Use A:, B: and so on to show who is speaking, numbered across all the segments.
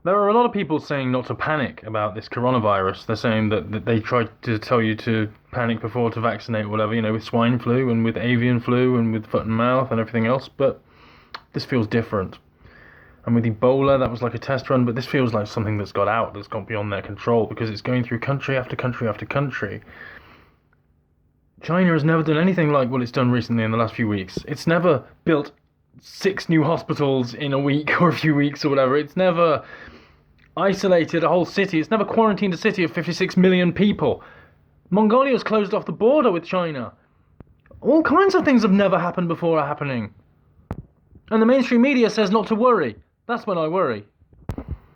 A: There are a lot of people saying not to panic about this coronavirus. They're saying that they tried to tell you to panic before to vaccinate or whatever, with swine flu and with avian flu and with foot and mouth and everything else, but this feels different. And with Ebola, that was like a test run, but this feels like something that's got out, that's gone beyond their control, because it's going through country after country after country. China has never done anything like what it's done recently in the last few weeks. It's never built 6 new hospitals in a week or a few weeks or whatever. It's never isolated a whole city. It's never quarantined a city of 56 million people. Mongolia's closed off the border with China. All kinds of things have never happened before are happening. And the mainstream media says not to worry. That's when I worry.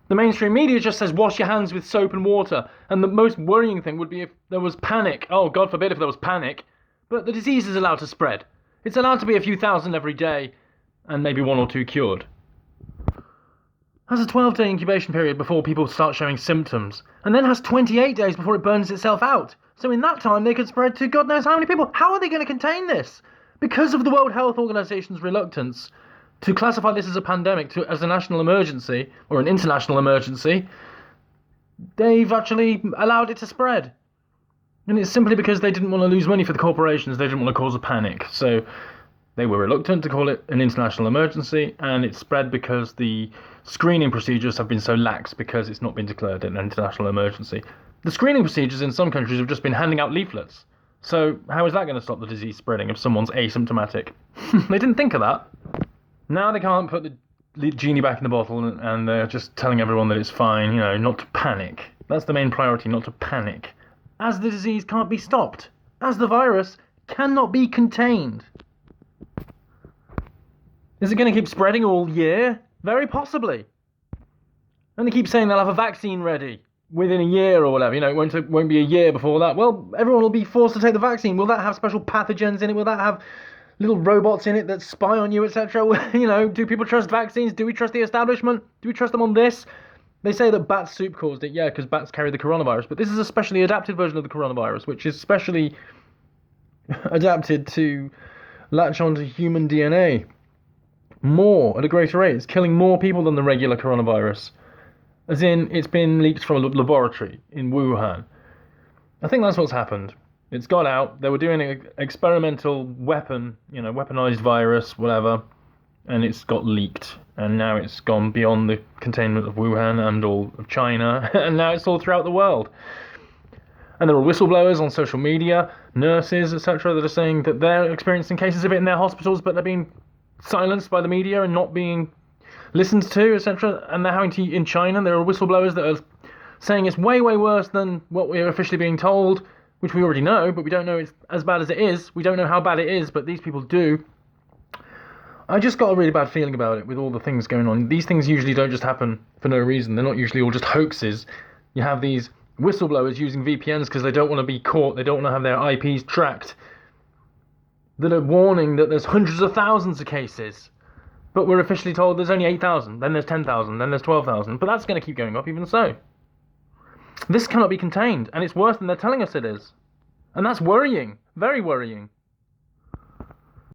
A: The mainstream media just says wash your hands with soap and water. And the most worrying thing would be if there was panic. Oh, God forbid if there was panic. But the disease is allowed to spread. It's allowed to be a few thousand every day, and maybe 1 or 2 cured. Has a 12-day incubation period before people start showing symptoms, and then has 28 days before it burns itself out. So in that time, they could spread to God knows how many people. How are they going to contain this? Because of the World Health Organization's reluctance to classify this as a pandemic, as a national emergency, or an international emergency, they've actually allowed it to spread. And it's simply because they didn't want to lose money for the corporations. They didn't want to cause a panic. So they were reluctant to call it an international emergency, and it spread because the screening procedures have been so lax because it's not been declared an international emergency. The screening procedures in some countries have just been handing out leaflets. So how is that going to stop the disease spreading if someone's asymptomatic? They didn't think of that. Now they can't put the genie back in the bottle, and they're just telling everyone that it's fine, not to panic. That's the main priority, not to panic. As the disease can't be stopped. As the virus cannot be contained. Is it going to keep spreading all year? Very possibly. And they keep saying they'll have a vaccine ready within a year or whatever. It won't be a year before that. Well, everyone will be forced to take the vaccine. Will that have special pathogens in it? Will that have little robots in it that spy on you, etc.? Do people trust vaccines? Do we trust the establishment? Do we trust them on this? They say that bat soup caused it, yeah, because bats carry the coronavirus. But this is a specially adapted version of the coronavirus, which is specially adapted to latch onto human DNA more at a greater rate. It's killing more people than the regular coronavirus. As in, it's been leaked from a laboratory in Wuhan. I think that's what's happened. It's got out. They were doing an experimental weapon, weaponized virus, whatever, and it's got leaked. And now it's gone beyond the containment of Wuhan and all of China, and now it's all throughout the world. And there are whistleblowers on social media, nurses, etc., that are saying that they're experiencing cases of it in their hospitals, but they're being silenced by the media and not being listened to, etc. And they're having to, in China, there are whistleblowers that are saying it's way, way worse than what we're officially being told, which we already know, but we don't know it's as bad as it is. We don't know how bad it is, but these people do. I just got a really bad feeling about it with all the things going on. These things usually don't just happen for no reason. They're not usually all just hoaxes. You have these whistleblowers using VPNs because they don't want to be caught. They don't want to have their IPs tracked. That are warning that there's hundreds of thousands of cases. But we're officially told there's only 8,000. Then there's 10,000. Then there's 12,000. But that's going to keep going up even so. This cannot be contained. And it's worse than they're telling us it is. And that's worrying. Very worrying.